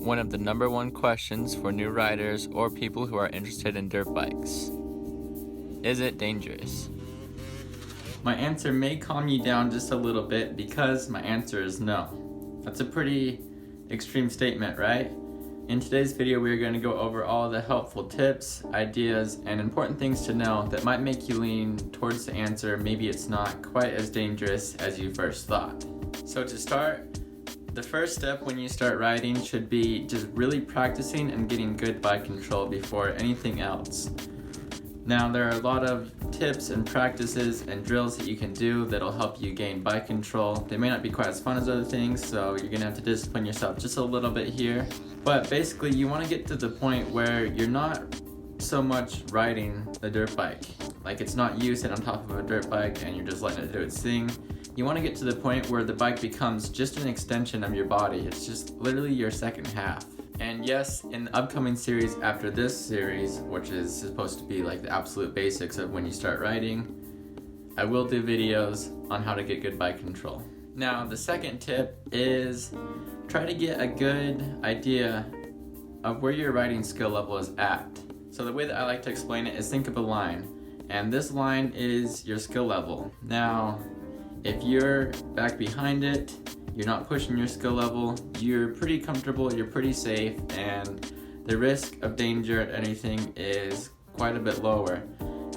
one of the #1 questions for new riders or people who are interested in dirt bikes. Is it dangerous? My answer may calm you down just a little bit because my answer is no. That's a pretty extreme statement, right? In today's video, we're going to go over all the helpful tips, ideas, and important things to know that might make you lean towards the answer maybe it's not quite as dangerous as you first thought. So to start, the first step when you start riding should be just really practicing and getting good bike control before anything else. Now, there are a lot of tips and practices and drills that you can do that'll help you gain bike control. They may not be quite as fun as other things, so you're gonna have to discipline yourself just a little bit here. But basically, you wanna get to the point where you're not so much riding the dirt bike. Like, it's not you sitting on top of a dirt bike and you're just letting it do its thing. You wanna get to the point where the bike becomes just an extension of your body. It's just literally your second half. And yes, in the upcoming series after this series, which is supposed to be like the absolute basics of when you start riding, I will do videos on how to get good bike control. Now, the second tip is try to get a good idea of where your riding skill level is at. So the way that I like to explain it is think of a line, and this line is your skill level. Now, if you're back behind it, you're not pushing your skill level, you're pretty comfortable, you're pretty safe, and the risk of danger at anything is quite a bit lower.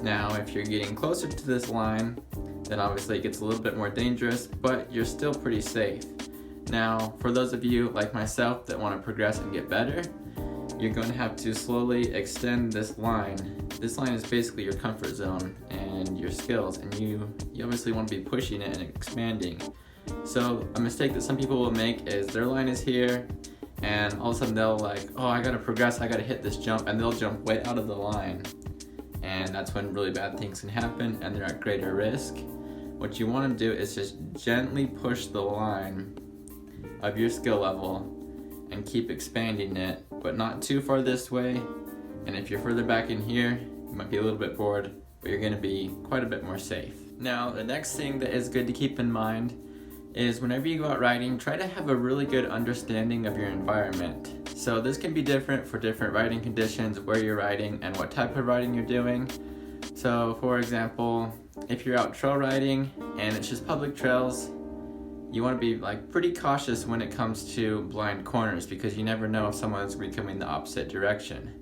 Now, if you're getting closer to this line, then obviously it gets a little bit more dangerous, but you're still pretty safe. Now, for those of you like myself that want to progress and get better, you're going to have to slowly extend this line. This line is basically your comfort zone and your skills, and you obviously want to be pushing it and expanding. So a mistake that some people will make is their line is here, and all of a sudden they'll like, oh, I gotta progress, I gotta hit this jump, and they'll jump way out of the line. And that's when really bad things can happen and they're at greater risk. What you wanna do is just gently push the line of your skill level and keep expanding it, but not too far this way. And if you're further back in here, you might be a little bit bored, but you're gonna be quite a bit more safe. Now, the next thing that is good to keep in mind is whenever you go out riding, try to have a really good understanding of your environment. So this can be different for different riding conditions, where you're riding, and what type of riding you're doing. So for example, if you're out trail riding and it's just public trails, you want to be like pretty cautious when it comes to blind corners, because you never know if someone's going to be coming the opposite direction.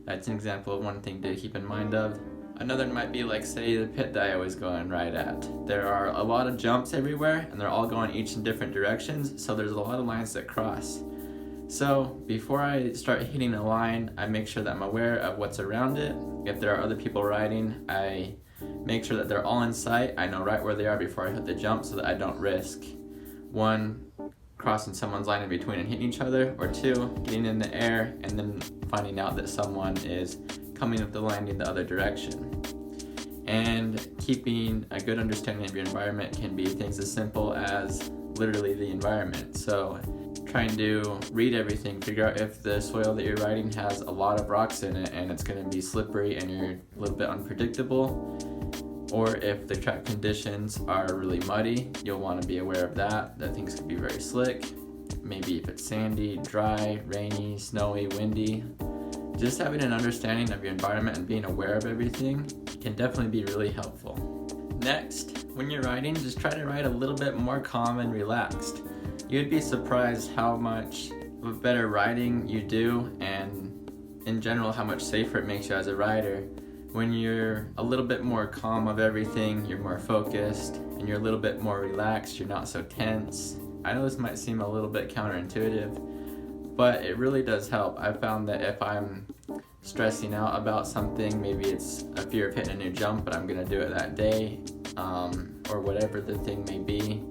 That's an example of one thing to keep in mind of. Another might be like, say, the pit that I always go and ride at. There are a lot of jumps everywhere, and they're all going each in different directions, so there's a lot of lines that cross. So before I start hitting a line, I make sure that I'm aware of what's around it. If there are other people riding, I make sure that they're all in sight. I know right where they are before I hit the jump so that I don't risk, one, crossing someone's line in between and hitting each other, or two, getting in the air and then finding out that someone is coming up the landing the other direction. And keeping a good understanding of your environment can be things as simple as literally the environment. So trying to read everything, figure out if the soil that you're riding has a lot of rocks in it and it's going to be slippery and you're a little bit unpredictable, or if the track conditions are really muddy, you'll want to be aware of that things could be very slick. Maybe if it's sandy, dry, rainy, snowy, windy. Just having an understanding of your environment and being aware of everything can definitely be really helpful. Next, when you're riding, just try to ride a little bit more calm and relaxed. You'd be surprised how much better riding you do, and in general how much safer it makes you as a rider. When you're a little bit more calm of everything, you're more focused, and you're a little bit more relaxed, you're not so tense. I know this might seem a little bit counterintuitive, but it really does help. I've found that if I'm stressing out about something, maybe it's a fear of hitting a new jump, but I'm gonna do it that day, or whatever the thing may be.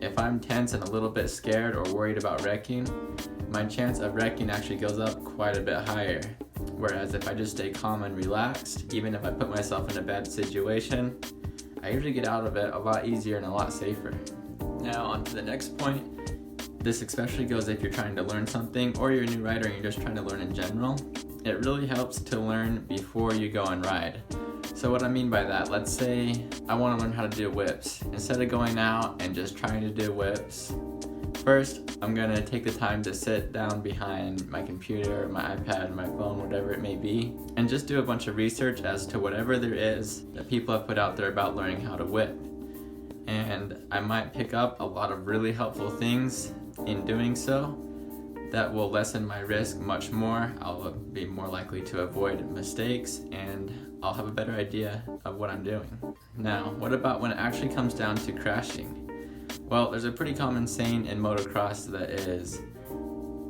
If I'm tense and a little bit scared or worried about wrecking, my chance of wrecking actually goes up quite a bit higher. Whereas if I just stay calm and relaxed, even if I put myself in a bad situation, I usually get out of it a lot easier and a lot safer. Now, on to the next point. This especially goes if you're trying to learn something, or you're a new rider and you're just trying to learn in general. It really helps to learn before you go and ride. So what I mean by that, let's say I want to learn how to do whips. Instead of going out and just trying to do whips First, I'm gonna take the time to sit down behind my computer, my iPad, my phone, whatever it may be, and just do a bunch of research as to whatever there is that people have put out there about learning how to whip. And I might pick up a lot of really helpful things in doing so that will lessen my risk much more. I'll be more likely to avoid mistakes, and I'll have a better idea of what I'm doing. Now, what about when it actually comes down to crashing? Well, there's a pretty common saying in motocross that is,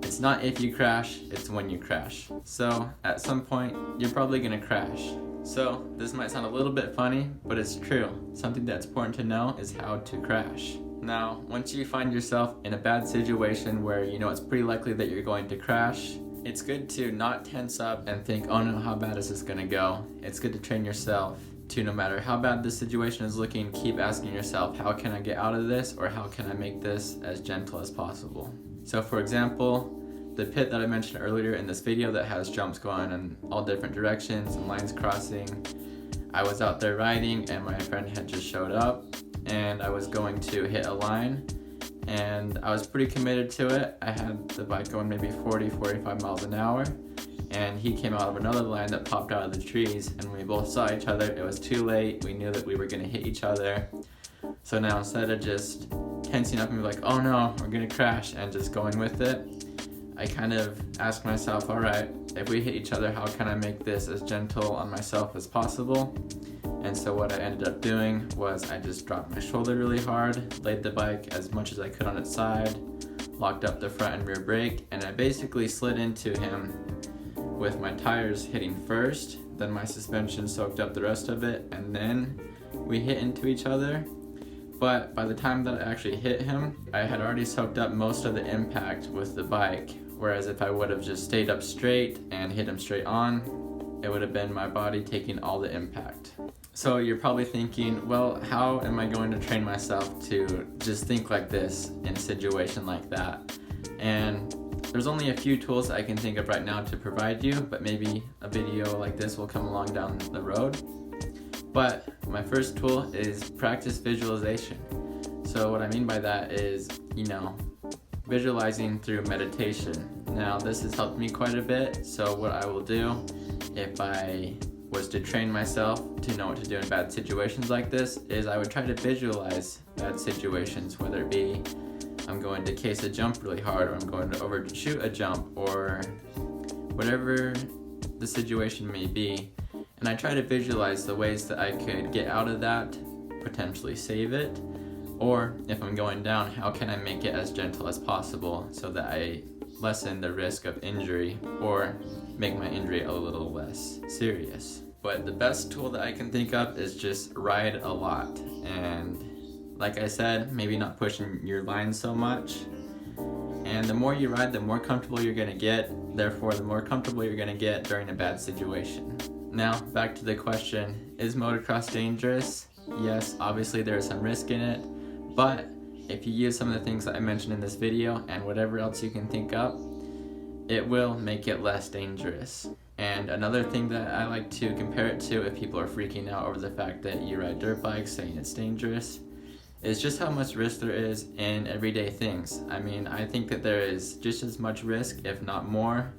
it's not if you crash, it's when you crash. So at some point, you're probably gonna crash. So this might sound a little bit funny, but it's true. Something that's important to know is how to crash. Now, once you find yourself in a bad situation where you know it's pretty likely that you're going to crash, it's good to not tense up and think, oh no, how bad is this gonna go? It's good to train yourself to, no matter how bad the situation is looking, keep asking yourself, how can I get out of this, or how can I make this as gentle as possible? So for example, the pit that I mentioned earlier in this video that has jumps going in all different directions and lines crossing, I was out there riding and my friend had just showed up and I was going to hit a line, and I was pretty committed to it. I had the bike going maybe 40-45 miles an hour, and he came out of another line that popped out of the trees, and when we both saw each other, it was too late. We knew that we were gonna hit each other. So now instead of just tensing up and be like, oh no, we're gonna crash, and just going with it, I kind of asked myself, all right, if we hit each other, how can I make this as gentle on myself as possible? And so what I ended up doing was I just dropped my shoulder really hard, laid the bike as much as I could on its side, locked up the front and rear brake, and I basically slid into him with my tires hitting first, then my suspension soaked up the rest of it, and then we hit into each other. But by the time that I actually hit him, I had already soaked up most of the impact with the bike, whereas if I would have just stayed up straight and hit him straight on, it would have been my body taking all the impact. So you're probably thinking, well, how am I going to train myself to just think like this in a situation like that? And there's only a few tools I can think of right now to provide you, but maybe a video like this will come along down the road. But my first tool is practice visualization. So what I mean by that is, visualizing through meditation. Now this has helped me quite a bit, so what I will do if I was to train myself to know what to do in bad situations like this is I would try to visualize bad situations, whether it be I'm going to case a jump really hard, or I'm going to overshoot a jump, or whatever the situation may be. And I try to visualize the ways that I could get out of that, potentially save it, or if I'm going down, how can I make it as gentle as possible so that I lessen the risk of injury or make my injury a little less serious. But the best tool that I can think of is just ride a lot. And like I said, maybe not pushing your line so much. And the more you ride, the more comfortable you're gonna get. Therefore, the more comfortable you're gonna get during a bad situation. Now, back to the question, is motocross dangerous? Yes, obviously there is some risk in it, but if you use some of the things that I mentioned in this video and whatever else you can think up, it will make it less dangerous. And another thing that I like to compare it to if people are freaking out over the fact that you ride dirt bikes saying it's dangerous is just how much risk there is in everyday things. I mean, I think that there is just as much risk, if not more,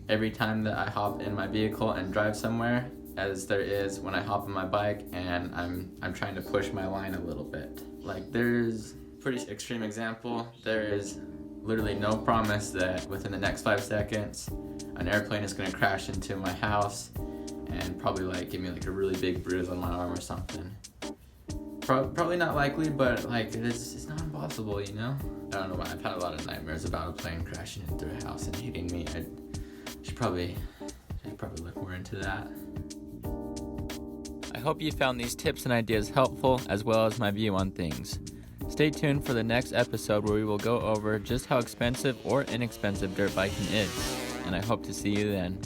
every time that I hop in my vehicle and drive somewhere as there is when I hop on my bike and I'm trying to push my line a little bit. Like, there's a pretty extreme example. There is literally no promise that within the next 5 seconds an airplane is going to crash into my house and probably give me a really big bruise on my arm or something. Probably not likely, but it's not impossible, I don't know why. I've had a lot of nightmares about a plane crashing into a house and hitting me. I should probably look more into that. I hope you found these tips and ideas helpful, as well as my view on things. Stay tuned for the next episode where we will go over just how expensive or inexpensive dirt biking is, and I hope to see you then.